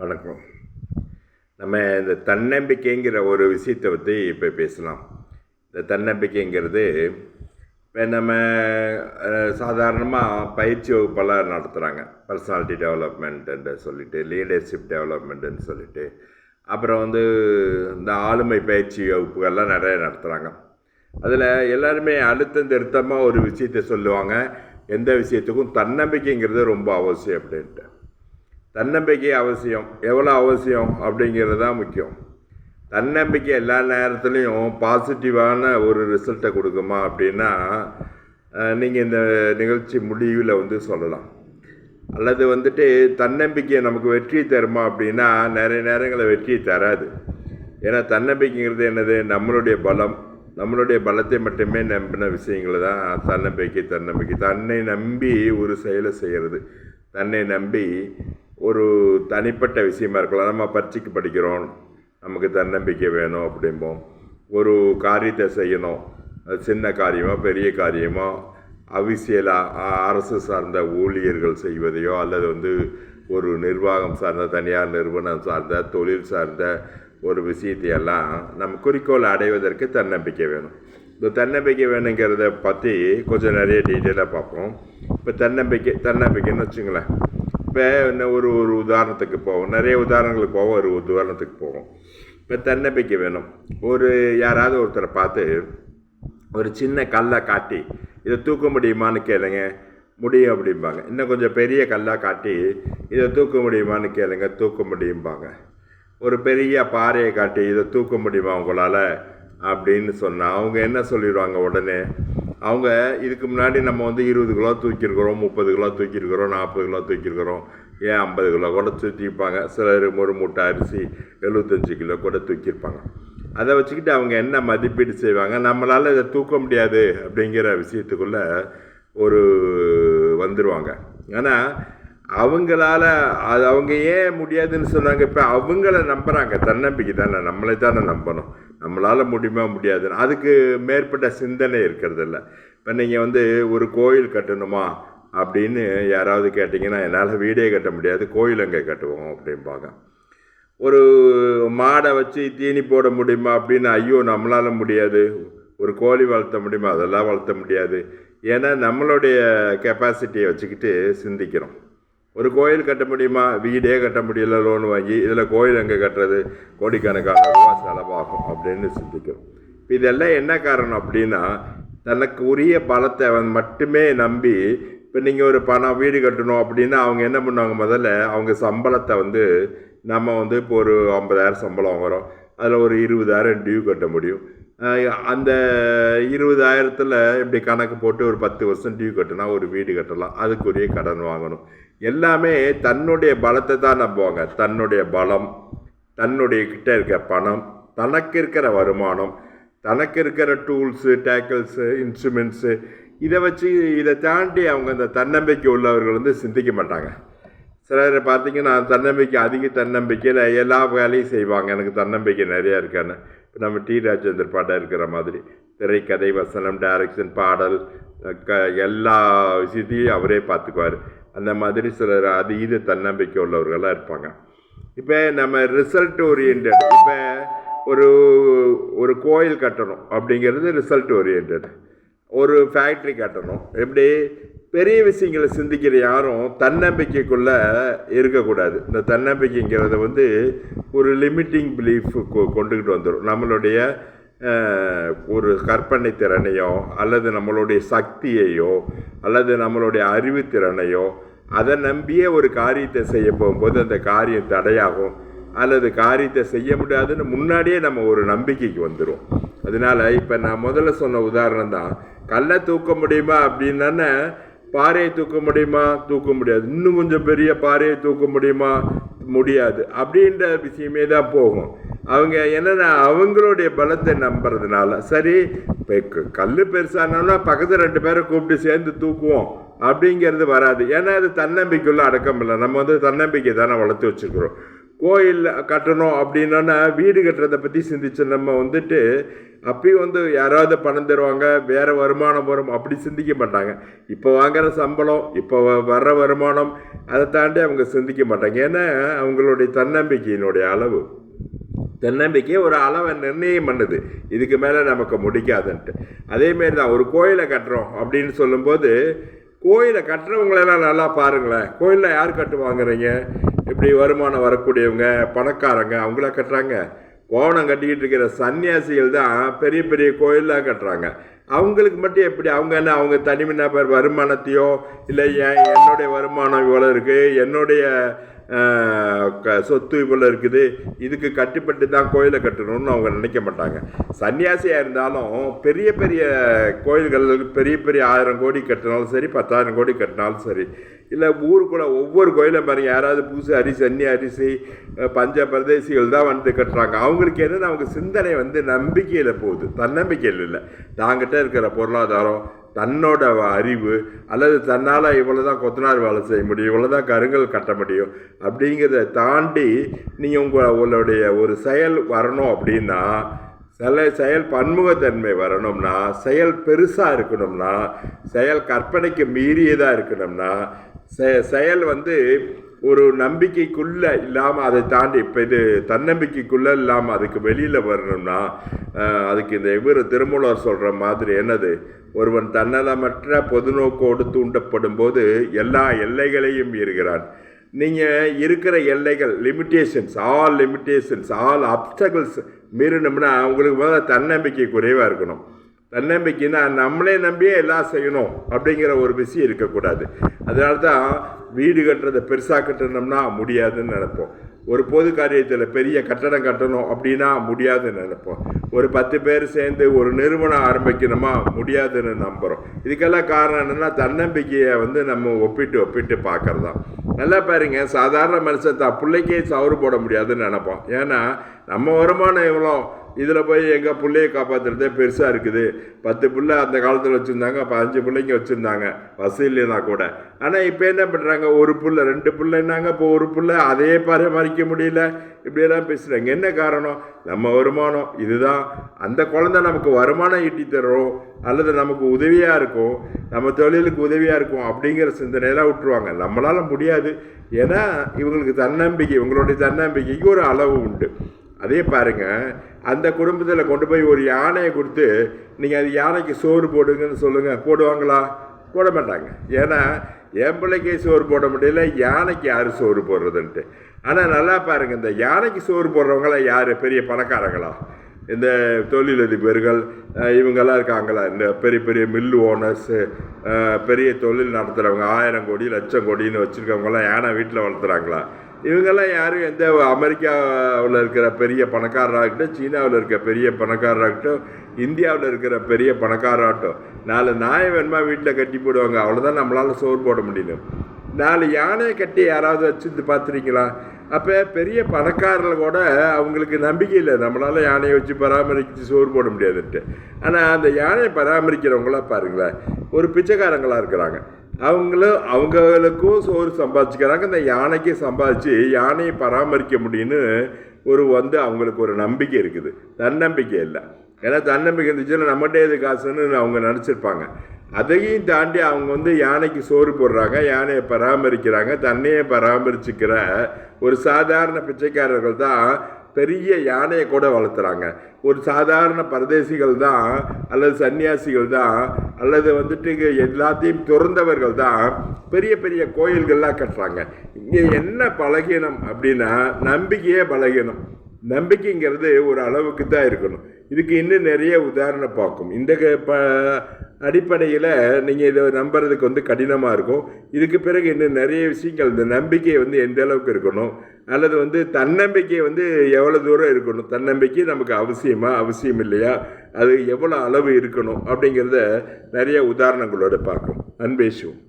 வணக்கம். நம்ம இந்த தன்னம்பிக்கைங்கிற ஒரு விஷயத்தை பற்றி இப்போ பேசலாம். இந்த தன்னம்பிக்கைங்கிறது இப்போ நம்ம சாதாரணமாக பயிற்சி வகுப்பெல்லாம் நடத்துகிறாங்க. பர்சனாலிட்டி டெவலப்மெண்ட்டுன்னு சொல்லிட்டு, லீடர்ஷிப் டெவலப்மெண்ட்டுன்னு சொல்லிட்டு, அப்புறம் இந்த ஆளுமை பயிற்சி வகுப்புகள்லாம் நிறைய நடத்துகிறாங்க. அதில் எல்லாருமே அழுத்தம் திருத்தமாக ஒரு விஷயத்தை சொல்லுவாங்க. எந்த விஷயத்துக்கும் தன்னம்பிக்கைங்கிறது ரொம்ப அவசியம் அப்படின்ட்டு. தன்னம்பிக்கை அவசியம், எவ்வளோ அவசியம் அப்படிங்கிறது தான் முக்கியம். தன்னம்பிக்கை எல்லா நேரத்துலையும் பாசிட்டிவான ஒரு ரிசல்ட்டை கொடுக்குமா அப்படின்னா நீங்கள் இந்த நிகழ்ச்சி முடிவில் சொல்லலாம். அல்லது தன்னம்பிக்கை நமக்கு வெற்றி தருமா அப்படின்னா நிறைய நேரங்களில் வெற்றியை தராது. ஏன்னா தன்னம்பிக்கைங்கிறது என்னது? நம்மளுடைய பலம், நம்மளுடைய பலத்தை மட்டுமே நம்பின விஷயங்கள் தான் தன்னம்பிக்கை. தன்னை நம்பி ஒரு செயலை செய்கிறது, தன்னை நம்பி ஒரு தனிப்பட்ட விஷயமா இருக்கலாம். நம்ம பரீட்சைக்கு படிக்கிறோம், நமக்கு தன்னம்பிக்கை வேணும் அப்படிம்போம். ஒரு காரியத்தை செய்யணும், சின்ன காரியமோ பெரிய காரியமோ, அபிஷியலாக அரசு சார்ந்த ஊழியர்கள் செய்வதையோ அல்லது ஒரு நிர்வாகம் சார்ந்த, தனியார் நிறுவனம் சார்ந்த, தொழில் சார்ந்த ஒரு விஷயத்தையெல்லாம் நம்ம குறிக்கோள் அடைவதற்கு தன்னம்பிக்கை வேணும். இந்த தன்னம்பிக்கை வேணுங்கிறத பற்றி கொஞ்சம் நிறைய டீட்டெயிலாக பார்ப்போம். இப்போ தன்னம்பிக்கைன்னு வச்சுங்களேன். இப்போ ஒரு உதாரணத்துக்கு போவோம், நிறைய உதாரணங்களுக்கு போவோம், ஒரு உதாரணத்துக்கு போவோம். இப்போ தன்னம்பிக்கை வேணும். யாராவது ஒருத்தரை பார்த்து ஒரு சின்ன கல்லை காட்டி இதை தூக்க முடியுமான்னு கேளுங்க, முடியும் அப்படிம்பாங்க. இன்னும் கொஞ்சம் பெரிய கல்லாக காட்டி இதை தூக்க முடியுமான்னு கேளுங்க, தூக்க முடியும்பாங்க. ஒரு பெரிய பாறையை காட்டி இதை தூக்க முடியுமா உங்களால் அப்படின்னு சொன்னால் அவங்க என்ன சொல்லிடுவாங்க உடனே? அவங்க இதுக்கு முன்னாடி நம்ம 20 கிலோ தூக்கியிருக்கிறோம், 30 கிலோ தூக்கியிருக்கிறோம், 40 கிலோ தூக்கியிருக்கிறோம், ஏன் 50 கிலோ கூட தூக்கியிருப்பாங்க. சிலர் ஒரு மூட்டை அரிசி 75 கிலோ கூட தூக்கியிருப்பாங்க. அதை வச்சுக்கிட்டு அவங்க என்ன மதிப்பீடு செய்வாங்க? நம்மளால் இதை தூக்க முடியாது அப்படிங்கிற விஷயத்துக்குள்ளே வந்துடுவாங்க. ஆனால் அவங்களால அவங்க ஏன் முடியாதுன்னு சொன்னாங்க? இப்போ அவங்கள நம்புகிறாங்க. தன்னம்பிக்கை தானே, நம்மளை தானே நம்பணும். நம்மளால் முடியுமா முடியாதுன்னு அதுக்கு மேற்பட்ட சிந்தனை இருக்கிறதில்ல. இப்போ நீங்கள் ஒரு கோயில் கட்டணுமா அப்படின்னு யாராவது கேட்டிங்கன்னா, என்னால் வீடே கட்ட முடியாது, கோயில் அங்கே கட்டுவோம் அப்படிம்பாங்க. ஒரு மாடை வச்சு தீனி போட முடியுமா அப்படின்னு, ஐயோ நம்மளால் முடியாது. ஒரு கோழி வளர்த்த முடியுமா? அதெல்லாம் வளர்த்த முடியாது. ஏன்னா நம்மளுடைய கெப்பாசிட்டியை வச்சுக்கிட்டு சிந்திக்கிறோம். ஒரு கோயில் கட்ட முடியுமா? வீடே கட்ட முடியல, லோன் வாங்கி இதில் கோயில் எங்கே கட்டுறது? கோடிக்கணக்கான ரூபா செலவாகும் அப்படின்னு சிந்திக்கிறோம். இப்போ இதெல்லாம் என்ன காரணம் அப்படின்னா, தனக்கு உரிய பலத்தை மட்டுமே நம்பி. இப்போ நீங்கள் ஒரு வீடு கட்டணும் அப்படின்னா அவங்க என்ன பண்ணுவாங்க? முதல்ல அவங்க சம்பளத்தை நம்ம இப்போ ஒரு 50,000 சம்பளம் வாங்குகிறோம், அதில் ஒரு 20,000 டியூ கட்ட முடியும். அந்த 20,000த்தில் இப்படி கணக்கு போட்டு ஒரு 10 வருஷம் டியூ கட்டினா ஒரு வீடு கட்டலாம். அதுக்குரிய கடன் வாங்கணும். எல்லாமே தன்னுடைய பலத்தை தான் நம்புவாங்க. தன்னுடைய பலம், தன்னுடைய கிட்ட இருக்க பணம், தனக்கு இருக்கிற வருமானம், தனக்கு இருக்கிற டூல்ஸு, டேக்கிள்ஸு, இன்ஸ்ட்ருமெண்ட்ஸு, இதை தாண்டி அவங்க இந்த தன்னம்பிக்கை உள்ளவர்கள் சிந்திக்க மாட்டாங்க. சிலர் பார்த்திங்கன்னா அதிக தன்னம்பிக்கையில் எல்லா வேலையும் செய்வாங்க. எனக்கு தன்னம்பிக்கை நிறையா இருக்கான்னு. இப்போ நம்ம டி ராஜேந்தர் பாடம் இருக்கிற மாதிரி திரைக்கதை, வசனம், டைரக்ஷன், பாடல், எல்லா விஷயத்தையும் அவரே பார்த்துக்குவார். அந்த மாதிரி சிலர் அதீத தன்னம்பிக்கை உள்ளவர்களாக இருப்பாங்க. இப்போ நம்ம ரிசல்ட் ஓரியன்ட். இப்போ ஒரு கோயில் கட்டணும் அப்படிங்கிறது ரிசல்ட் ஓரியன்ட். ஒரு ஃபேக்ட்ரி கட்டணும். எப்படி? பெரிய விஷயங்களை சிந்திக்கிற யாரும் தன்னம்பிக்கைக்குள்ளே இருக்கக்கூடாது. இந்த தன்னம்பிக்கைங்கிறத ஒரு லிமிட்டிங் பிலீஃப் கொண்டுக்கிட்டு வந்துடும். நம்மளுடைய ஒரு கற்பனை திறனையோ அல்லது நம்மளுடைய சக்தியையோ அல்லது நம்மளுடைய அறிவுத்திறனையோ அதை நம்பியே ஒரு காரியத்தை செய்ய போகும்போது அந்த காரியம் தடையாகும் அல்லது காரியத்தை செய்ய முடியாதுன்னு முன்னாடியே நம்ம ஒரு நம்பிக்கைக்கு வந்துடும். அதனால் இப்போ நான் முதல்ல சொன்ன உதாரணம் தான். கல்லை தூக்க முடியுமா அப்படின்னா, பாறையை தூக்க முடியுமா? தூக்க முடியாது. இன்னும் கொஞ்சம் பெரிய பாறையை தூக்க முடியுமா? முடியாது. அப்படின்ற விஷயமே தான் போகும். அவங்க என்னென்னா அவங்களுடைய பலத்தை நம்புறதுனால. சரி, இப்போ கல் பெருசானோன்னா பக்கத்தில் 2 பேரை கூப்பிட்டு சேர்ந்து தூக்குவோம் அப்படிங்கிறது வராது. ஏன்னா அது தன்னம்பிக்கையுள்ள அடக்கம் இல்லை. நம்ம தன்னம்பிக்கை தானே வளர்த்து வச்சுருக்கிறோம். கோயில் கட்டணும் அப்படின்னா வீடு கட்டுறதை பற்றி சிந்திச்சு நம்ம வந்துட்டு அப்பயும் வந்து யாராவது பணம் தருவாங்க, வேறு வருமானம் வரும் அப்படி சிந்திக்க மாட்டாங்க. இப்போ வாங்குகிற சம்பளம், இப்போ வர்ற வருமானம், அதை தாண்டி அவங்க சிந்திக்க மாட்டாங்க. ஏன்னா அவங்களுடைய தன்னம்பிக்கையினுடைய அளவு, தன்னம்பிக்கை ஒரு அளவை நிர்ணயம் பண்ணுது, இதுக்கு மேலே நமக்கு முடிக்காதுன்ட்டு. அதேமாரி தான் ஒரு கோயிலை கட்டுறோம் அப்படின்னு சொல்லும்போது, கோயிலை கட்டுறவங்களெல்லாம் நல்லா பாருங்களேன். கோயிலில் யார் கட்டுவாங்கிறீங்க? இப்படி வருமானம் வரக்கூடியவங்க, பணக்காரங்க, அவங்கள கட்டுறாங்க. கோவணம் கட்டிக்கிட்டு இருக்கிற சன்னியாசிகள் தான் பெரிய பெரிய கோயிலெலாம் கட்டுறாங்க. அவங்களுக்கு மட்டும் எப்படி? அவங்க என்ன அவங்க தனி நபர் வருமானத்தையோ இல்லை என்னுடைய வருமானம் இவ்வளோ இருக்குது, என்னுடைய சொத்து இவ்வளோ இருக்குது, இதுக்கு கட்டுப்பட்டு தான் கோயிலை கட்டணும்னு அவங்க நினைக்க மாட்டாங்க. சன்னியாசியாக இருந்தாலும் பெரிய பெரிய கோயில்கள், பெரிய பெரிய 1000 கோடி கட்டினாலும் சரி, 10,000 கோடி கட்டினாலும் சரி, இல்லை ஊருக்குள்ள ஒவ்வொரு கோயிலும் பாருங்கள், யாராவது பூசாரி, சன்னியாசி, பஞ்ச பிரதேசிகள் தான் வந்து கட்டுறாங்க. அவங்களுக்கு என்னென்னு அவங்க சிந்தனை வந்து நம்பிக்கையில் போகுது, தன்னம்பிக்கையில் இல்லை. தாங்கிட்ட இருக்கிற பொருளாதாரம், தன்னோட அறிவு, அல்லது தன்னால் இவ்வளோ தான் கொத்தனார் வேலை செய்ய முடியும், இவ்வளோ தான் கருங்கல் கட்ட முடியும் அப்படிங்கிறத தாண்டி நீங்கள் உங்களுடைய ஒரு செயல் வரணும் அப்படின்னா, செயல் பன்முகத்தன்மை வரணும்னா, செயல் பெருசாக இருக்கணும்னா, செயல் கற்பனைக்கு மீறியதாக இருக்கணும்னா, செயல் வந்து ஒரு நம்பிக்கைக்குள்ளே இல்லாமல் அதை தாண்டி, இப்போ இது தன்னம்பிக்கைக்குள்ளே இல்லாமல் அதுக்கு வெளியில் வரணும்னா, அதுக்கு இந்த திருமூலர் சொல்கிற மாதிரி என்னது, ஒருவன் தன்னலமற்ற பொதுநோக்கோடு தூண்டப்படும் போது எல்லா எல்லைகளையும் மீறுகிறான். நீங்கள் இருக்கிற எல்லைகள், லிமிட்டேஷன்ஸ், ஆல் அப்டக்கிள்ஸ் மீறணும்னா உங்களுக்கு முதல்ல தன்னம்பிக்கை குறைவாக இருக்கணும். தன்னம்பிக்கைன்னா நம்மளே நம்பியே எல்லாம் செய்யணும் அப்படிங்கிற ஒரு விஷயம் இருக்கக்கூடாது. அதனால தான் வீடு கட்டுறதை பெருசாக கட்டணும்னா முடியாதுன்னு நினைப்போம். ஒரு பொது காரியத்தில் பெரிய கட்டடம் கட்டணும் அப்படின்னா முடியாதுன்னு நினைப்போம். ஒரு 10 பேர் சேர்ந்து ஒரு நிறுவனம் ஆரம்பிக்கணுமா முடியாதுன்னு நம்புகிறோம். இதுக்கெல்லாம் காரணம் என்னென்னா தன்னம்பிக்கையை வந்து நம்ம ஒப்பிட்டு பார்க்கறது தான். நல்லா பாருங்க, சாதாரண மனுஷன் தான் பிள்ளைக்கே சவுறு போட முடியாதுன்னு நினைப்போம். ஏன்னா நம்ம வருமானம் எவ்வளோ, இதில் போய் எங்கள் பிள்ளையை காப்பாற்றுறதே பெருசாக இருக்குது. 10 பிள்ளை அந்த காலத்தில் வச்சுருந்தாங்க, 5 பிள்ளைங்க வச்சுருந்தாங்க வசதி இல்லைன்னா கூட. ஆனால் இப்போ என்ன பண்ணுறாங்க, ஒரு பிள்ளை 2 பிள்ளைன்னாங்க, இப்போ ஒரு பிள்ளை அதையே பராமரிக்க முடியல, இப்படியெல்லாம் பேசுகிறாங்க. என்ன காரணம்? நம்ம வருமானம் இதுதான். அந்த குழந்தை நமக்கு வருமானம் ஈட்டி தரும், அல்லது நமக்கு உதவியாக இருக்கும், நம்ம தொழிலுக்கு உதவியாக இருக்கும் அப்படிங்கிற சிந்தனையெல்லாம் விட்டுருவாங்க. நம்மளால் முடியாது. ஏன்னா இவங்களுக்கு தன்னம்பிக்கை, இவங்களுடைய தன்னம்பிக்கைக்கு ஒரு அளவு உண்டு. அதே பாருங்கள், அந்த குடும்பத்தில் கொண்டு போய் ஒரு யானையை கொடுத்து நீங்கள் அது யானைக்கு சோறு போடுங்கன்னு சொல்லுங்கள், போடுவாங்களா? போட மாட்டாங்க. ஏன்னா என் பிள்ளைக்கே சோறு போட முடியல, யானைக்கு யார் சோறு போடுறதுன்ட்டு. ஆனால் நல்லா பாருங்கள், இந்த யானைக்கு சோறு போடுறவங்களாம் யார்? பெரிய பணக்காரங்களா? இந்த தொழிலதிபர்கள் இவங்கெல்லாம் இருக்காங்களா? இந்த பெரிய பெரிய மில்லு ஓனர்ஸு, பெரிய தொழில் நடத்துகிறவங்க, 1000 கோடி லட்சம் கோடின்னு வச்சுருக்கவங்களாம் யானை வீட்டில் வளர்த்துறாங்களா? இவங்கெல்லாம் யாரும் எந்த அமெரிக்காவில் இருக்கிற பெரிய பணக்காரராகட்டும், சீனாவில் இருக்கிற பெரிய பணக்காரராகட்டும், இந்தியாவில் இருக்கிற பெரிய பணக்காராகட்டும் 4 நாயை வேணுமா வீட்டில் கட்டி போடுவாங்க. அவ்வளோதான் நம்மளால் சோறு போட முடியும். 4 யானையை கட்டி யாராவது வச்சுருந்து பார்த்துருக்கீங்களா? அப்போ பெரிய பணக்காரர்கள் கூட அவங்களுக்கு நம்பிக்கை இல்லை, நம்மளால் யானையை வச்சு பராமரித்து சோறு போட முடியாதுன்ட்டு. ஆனால் அந்த யானையை பராமரிக்கிறவங்களாம் பாருங்களேன், ஒரு பிச்சைக்காரங்களாக இருக்கிறாங்க. அவங்களுக்கும் சோறு சம்பாதிச்சுக்கிறாங்க, இந்த யானைக்கு சம்பாதிச்சு யானையை பராமரிக்க முடியும்னு அவங்களுக்கு ஒரு நம்பிக்கை இருக்குது. தன்னம்பிக்கை இல்லை. ஏன்னா தன்னம்பிக்கை இருந்துச்சுன்னா நம்மகிட்டே இது காசுன்னு அவங்க நினச்சிருப்பாங்க. அதையும் தாண்டி அவங்க யானைக்கு சோறு போடுறாங்க, யானையை பராமரிக்கிறாங்க, தன்னையே பராமரிச்சுக்கிற ஒரு சாதாரண பிச்சைக்காரர்கள் தான் பெரிய யானையை கூட வளர்த்துறாங்க. ஒரு சாதாரண பரதேசிகள் தான், அல்லது சன்னியாசிகள் தான், அல்லது எல்லாத்தையும் துறந்தவர்கள் தான் பெரிய பெரிய கோயில்கள்லாம் கட்டுறாங்க. இங்கே என்ன பலகீனம் அப்படின்னா நம்பிக்கையே பலகீனம். நம்பிக்கைங்கிறது ஒரு அளவுக்கு தான் இருக்கணும். இதுக்கு இன்னும் நிறைய உதாரணம் பார்க்கும். இந்த அடிப்படையில் நீங்கள் இதை நம்புறதுக்கு கடினமாக இருக்கும். இதுக்கு பிறகு இன்னும் நிறைய விஷயங்கள், இந்த நம்பிக்கை எந்த அளவுக்கு இருக்கணும், அல்லது தன்னம்பிக்கை எவ்வளோ தூரம் இருக்கணும், தன்னம்பிக்கை நமக்கு அவசியம் இல்லையா, அது எவ்வளோ அளவு இருக்கணும் அப்படிங்கிறத நிறைய உதாரணங்களோட பார்க்கும். அன்பேசுவோம்.